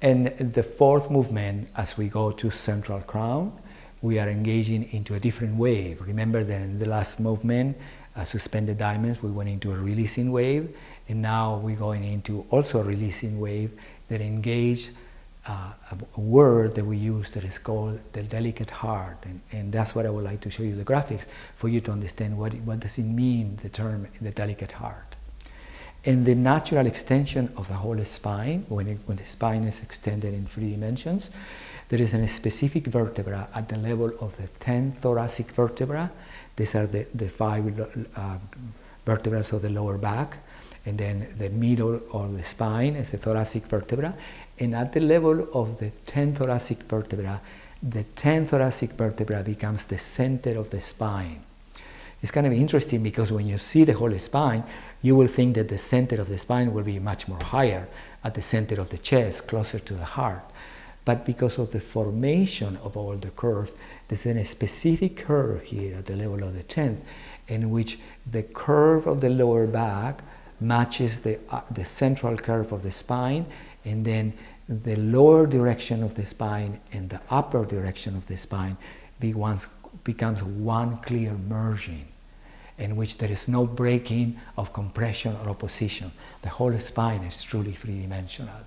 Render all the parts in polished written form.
And the fourth movement, as we go to central crown, we are engaging into a different wave. Remember that in the last movement, suspended diamonds, we went into a releasing wave, and now we're going into also a releasing wave that engage a word that we use that is called the delicate heart, and that's what I would like to show you the graphics for you to understand what does it mean, the term the delicate heart. And the natural extension of the whole spine, when the spine is extended in 3 dimensions, there is a specific vertebra at the level of the 10 thoracic vertebra. These are the 5 vertebrae of the lower back, and then the middle of the spine is the thoracic vertebra. And at the level of the 10 thoracic vertebra, the 10 thoracic vertebra becomes the center of the spine. It's kind of interesting because when you see the whole spine, you will think that the center of the spine will be much more higher at the center of the chest, closer to the heart. But because of the formation of all the curves, there's a specific curve here at the level of the 10th, in which the curve of the lower back matches the central curve of the spine, and then the lower direction of the spine and the upper direction of the spine becomes one clear merging, in which there is no breaking of compression or opposition. The whole spine is truly 3-dimensional.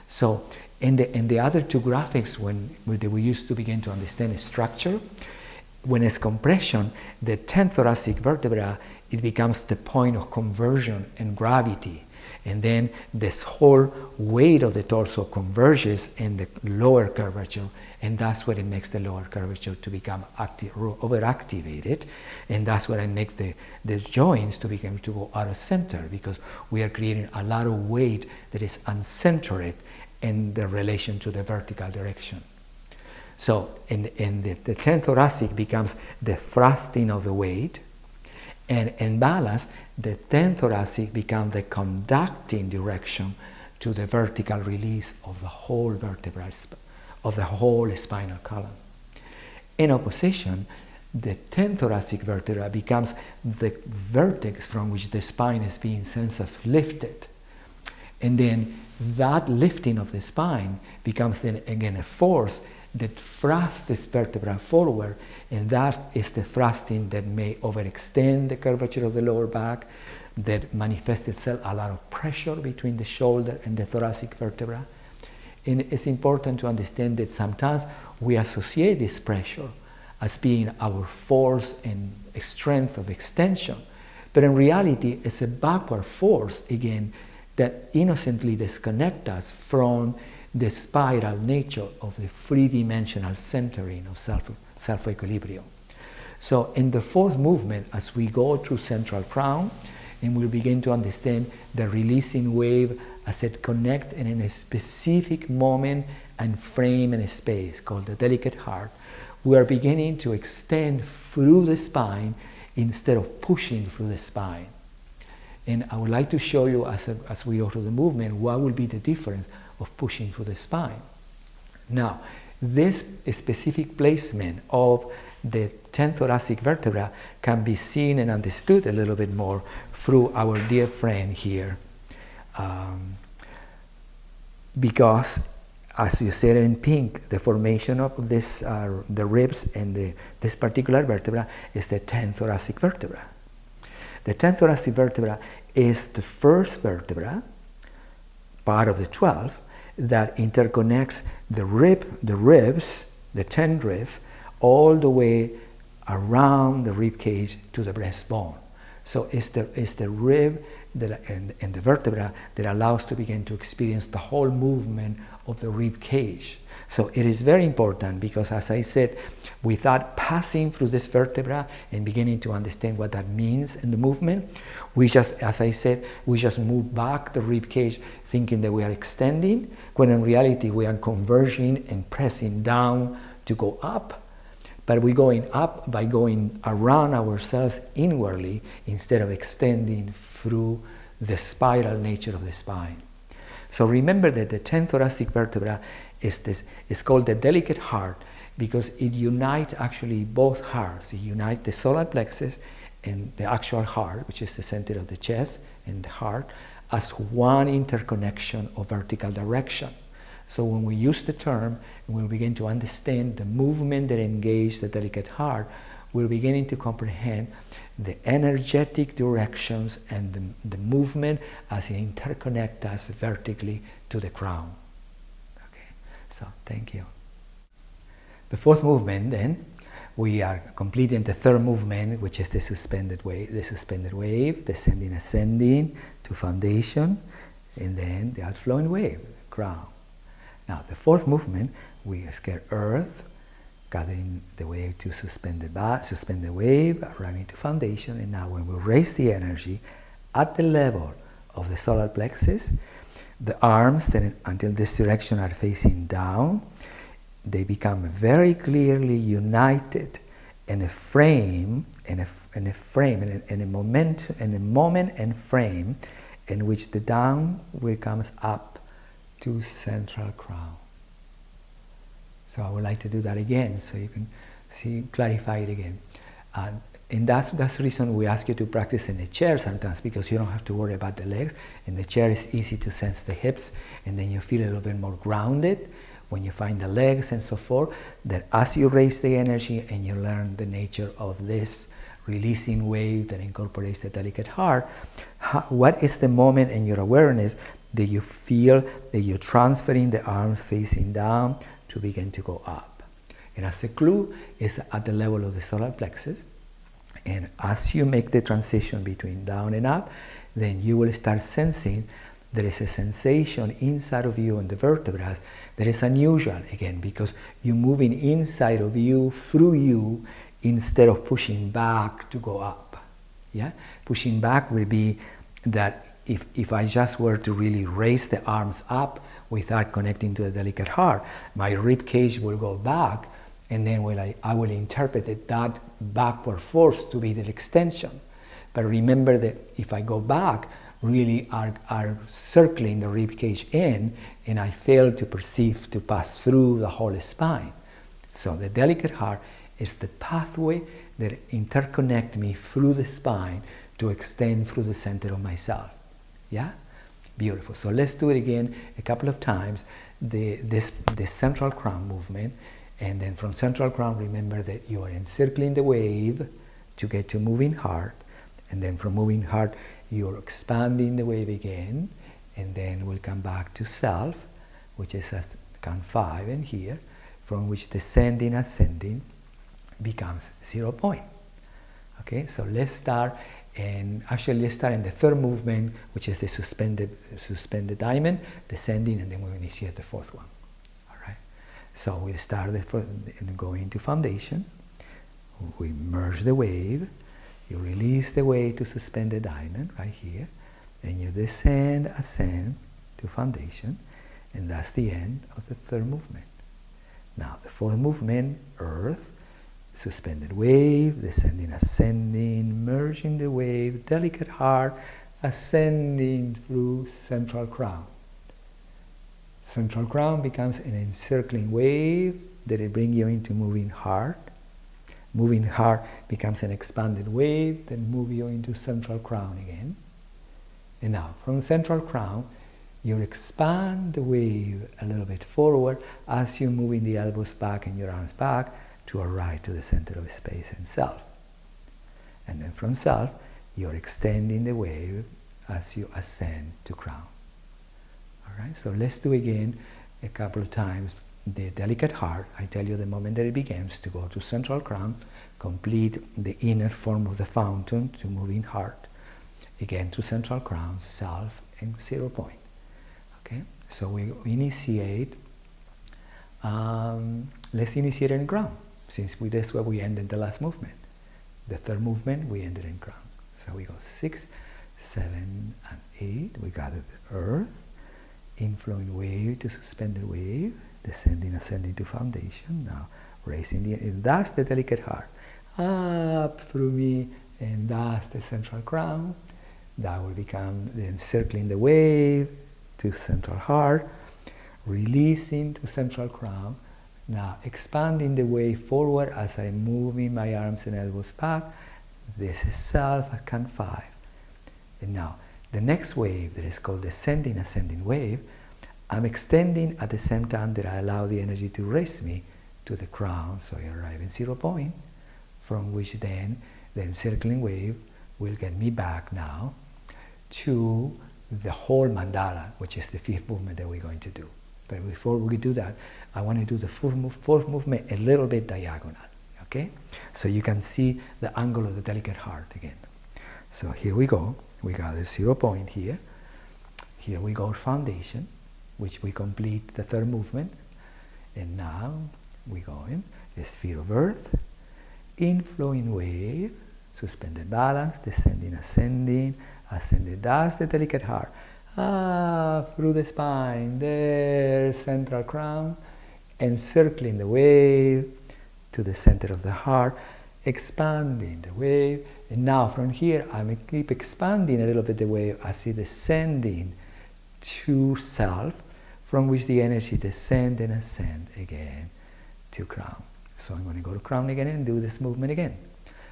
So in the other 2 graphics, when we used to begin to understand structure, when it's compression, the 10th thoracic vertebra, it becomes the point of conversion and gravity. And then this whole weight of the torso converges in the lower curvature, and that's what it makes the lower curvature to become overactivated, and that's what it makes the joints to begin to go out of center, because we are creating a lot of weight that is uncentered in the relation to the vertical direction. So in the 10th thoracic becomes the thrusting of the weight, and in balance, the 10th thoracic becomes the conducting direction to the vertical release of the whole vertebra, of the whole spinal column. In opposition, the 10th thoracic vertebra becomes the vertex from which the spine is being sensuously lifted. And then that lifting of the spine becomes then again a force that thrusts this vertebra forward, and that is the thrusting that may overextend the curvature of the lower back, that manifests itself a lot of pressure between the shoulder and the thoracic vertebra. And it's important to understand that sometimes we associate this pressure as being our force and strength of extension, but in reality it's a backward force again that innocently disconnects us from the spiral nature of the 3-dimensional centering of self-equilibrium. So in the 4th movement, as we go through central crown, and we'll begin to understand the releasing wave as it connects in a specific moment and frame and space called the delicate heart, we are beginning to extend through the spine instead of pushing through the spine. And I would like to show you as we go through the movement what will be the difference of pushing through the spine. Now, this specific placement of the 10th thoracic vertebra can be seen and understood a little bit more through our dear friend here. Because, as you said in pink, the formation of this, the ribs and this particular vertebra is the 10th thoracic vertebra. The 10th thoracic vertebra is the first vertebra, part of the 12, that interconnects the ribs, the 10 ribs, all the way around the rib cage to the breastbone. So it's the rib and the vertebra that allows to begin to experience the whole movement of the rib cage. So it is very important because, as I said, without passing through this vertebra and beginning to understand what that means in the movement, we just, as I said, we just move back the rib cage thinking that we are extending, when in reality we are converging and pressing down to go up. But we're going up by going around ourselves inwardly instead of extending through the spiral nature of the spine. So remember that the 10th thoracic vertebra is called the delicate heart because it unites actually both hearts. It unites the solar plexus and the actual heart, which is the center of the chest and the heart, as one interconnection of vertical direction. So when we use the term, and we begin to understand the movement that engages the delicate heart, we're beginning to comprehend the energetic directions and the movement as it interconnects us vertically to the crown. Okay, so thank you. The fourth movement then, we are completing the third movement, which is the suspended wave, descending, ascending to foundation, and then the outflowing wave, crown. Now the fourth movement, we scale earth, gathering the wave to suspend the wave, arriving to foundation, and now when we raise the energy at the level of the solar plexus, the arms that until this direction are facing down, they become very clearly united in a frame, in a moment and frame in which the down comes up to central crown. So I would like to do that again so you can clarify it again. And that's the reason we ask you to practice in the chair sometimes, because you don't have to worry about the legs. In the chair it's easy to sense the hips, and then you feel a little bit more grounded when you find the legs and so forth, that as you raise the energy and you learn the nature of this releasing wave that incorporates the delicate heart, what is the moment in your awareness that you feel that you're transferring the arms facing down to begin to go up. And as a clue, is at the level of the solar plexus. And as you make the transition between down and up, then you will start sensing there is a sensation inside of you and the vertebrae that is unusual, again, because you're moving inside of you, through you, instead of pushing back to go up. Yeah? Pushing back will be that if I just were to really raise the arms up without connecting to the delicate heart, my rib cage will go back, and then I will interpret that backward force to be the extension. But remember that if I go back, really are circling the rib cage in, and I fail to perceive to pass through the whole spine. So the delicate heart is the pathway that interconnects me through the spine to extend through the center of myself. Yeah? Beautiful. So let's do it again a couple of times, this central crown movement, and then from central crown, remember that you are encircling the wave to get to moving heart, and then from moving heart, you're expanding the wave again, and then we'll come back to self, which is at count 5 and here, from which descending, ascending becomes 0 point. Okay, so let's start. And actually, let's start in the third movement, which is the suspended diamond, descending, and then we'll initiate the fourth one. All right. So we'll start going to foundation. We merge the wave. You release the wave to suspend the diamond right here, and you descend, ascend to foundation, and that's the end of the third movement. Now the fourth movement, earth. Suspended wave, descending, ascending, merging the wave, delicate heart, ascending through central crown. Central crown becomes an encircling wave that will bring you into moving heart. Moving heart becomes an expanded wave that moves you into central crown again. And now, from central crown, you expand the wave a little bit forward as you're moving the elbows back and your arms back, to arrive to the center of space and self. And then from self, you're extending the wave as you ascend to crown. All right, so let's do again a couple of times the delicate heart. I tell you the moment that it begins to go to central crown, complete the inner form of the fountain to moving heart, again to central crown, self, and 0 point. Okay, so we initiate, let's initiate in crown. Since that's where we ended the last movement. The third movement, we ended in crown. So we go 6, 7, and 8. We gather the earth, inflowing wave to suspended wave, descending, ascending to foundation. Now raising and that's the delicate heart. Up through me, and that's the central crown. That will become the encircling the wave to central heart, releasing to central crown. Now expanding the wave forward as I'm moving my arms and elbows back. This is self at count 5. And now the next wave that is called descending, ascending wave, I'm extending at the same time that I allow the energy to raise me to the crown, so I arrive in 0 point, from which then the encircling wave will get me back now to the whole mandala, which is the 5th movement that we're going to do. But before we do that, I want to do the fourth movement a little bit diagonal, okay? So you can see the angle of the delicate heart again. So here we go. We got a 0 point here. Here we go foundation, which we complete the 3rd movement. And now we go in the sphere of earth, inflowing wave, suspended balance, descending, ascending, ascending. That's the delicate heart. Through the spine, there, central crown, encircling the wave to the center of the heart, expanding the wave. And now from here, I keep expanding a little bit the wave as it descending to self, from which the energy descend and ascend again to crown. So I'm going to go to crown again and do this movement again.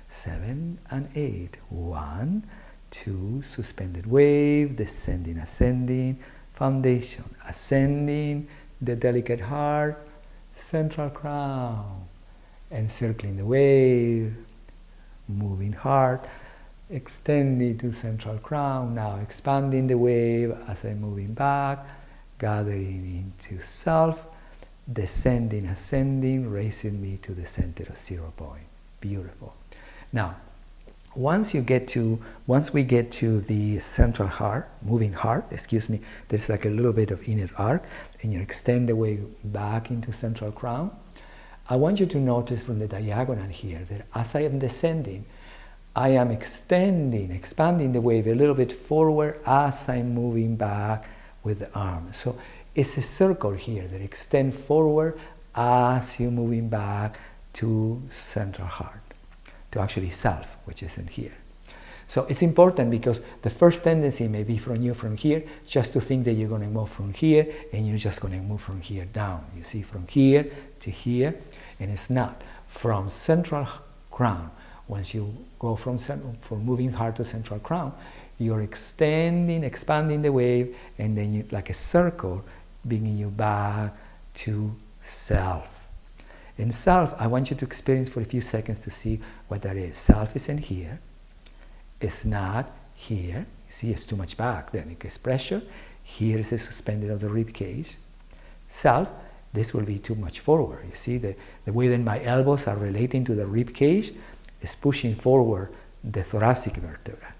7 and 8. 1, 2, suspended wave, descending, ascending, foundation, ascending, the delicate heart, central crown, encircling the wave, moving heart, extending to central crown, now expanding the wave as I'm moving back, gathering into self, descending, ascending, raising me to the center of 0 point. Beautiful. Now, once we get to the central heart, moving heart, there's like a little bit of inner arc, and you extend the wave back into central crown. I want you to notice from the diagonal here that as I am descending, I am expanding the wave a little bit forward as I'm moving back with the arm. So it's a circle here that extends forward as you're moving back to central heart, to actually self, which is in here. So it's important because the first tendency may be from you from here, just to think that you're going to move from here and you're just going to move from here down. You see, from here to here, and it's not. From central crown, once you go from moving heart to central crown, you're expanding the wave, and then you, like a circle, bringing you back to self. In self, I want you to experience for a few seconds to see what that is. Self is in here. It's not here. You see, it's too much back. Then it gets pressure. Here is the suspended of the rib cage. Self, this will be too much forward. You see, the way that my elbows are relating to the rib cage is pushing forward the thoracic vertebra.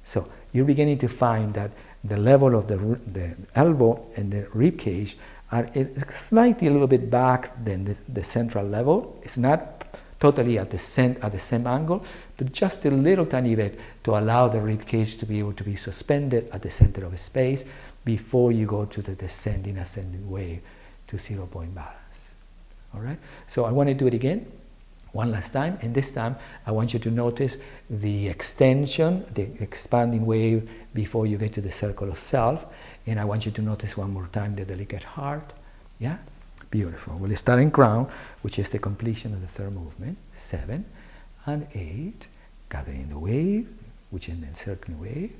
So you're beginning to find that the level of the elbow and the rib cage are slightly a little bit back than the central level. It's not totally at the same angle, but just a little tiny bit to allow the rib cage to be able to be suspended at the center of space before you go to the descending, ascending wave to 0 point balance. All right? So I want to do it again, one last time, and this time I want you to notice the extension, the expanding wave before you get to the circle of self, and I want you to notice one more time the delicate heart. Yeah? Beautiful. We'll start in crown, which is the completion of the 3rd movement. 7 and 8, gathering the wave, which is the encircling wave,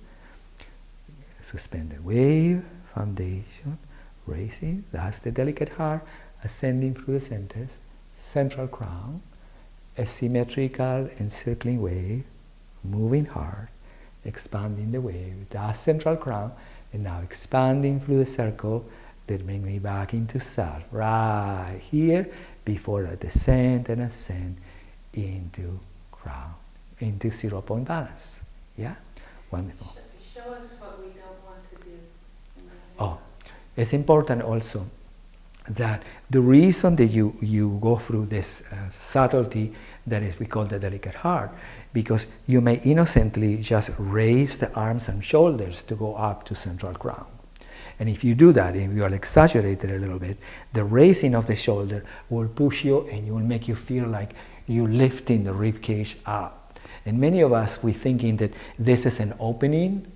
suspended wave, foundation, raising, that's the delicate heart, ascending through the centers, central crown, a symmetrical encircling wave, moving heart, expanding the wave, that's central crown, and now expanding through the circle that bring me back into self, right here, before I descend and ascend into crown, into 0 point balance. Yeah? Wonderful. Show us what we don't want to do. Oh, it's important also that the reason that you go through this subtlety that is we call the delicate heart, because you may innocently just raise the arms and shoulders to go up to central crown. And if you do that, if you are exaggerated a little bit, the raising of the shoulder will push you and it will make you feel like you're lifting the rib cage up. And many of us, we're thinking that this is an opening,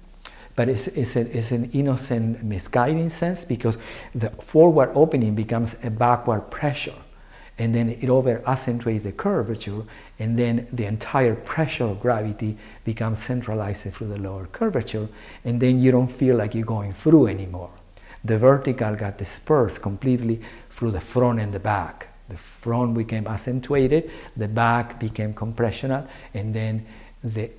but it's an innocent misguiding sense, because the forward opening becomes a backward pressure. And then it over-accentuates the curvature, and then the entire pressure of gravity becomes centralized through the lower curvature, and then you don't feel like you're going through anymore. The vertical got dispersed completely through the front and the back. The front became accentuated, the back became compressional, and then the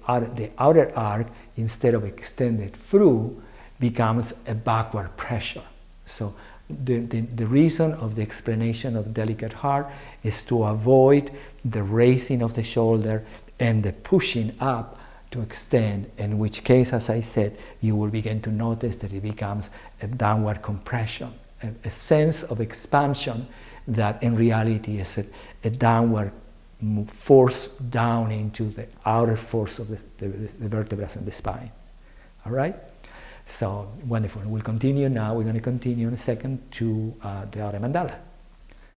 outer arc, instead of extended through, becomes a backward pressure. So the reason of the explanation of delicate heart is to avoid the raising of the shoulder and the pushing up to extend, in which case, as I said, you will begin to notice that it becomes a downward compression, a sense of expansion that in reality is a downward force down into the outer force of the vertebrae and the spine. All right? So, wonderful. We'll continue now. We're going to continue in a second to the outer mandala.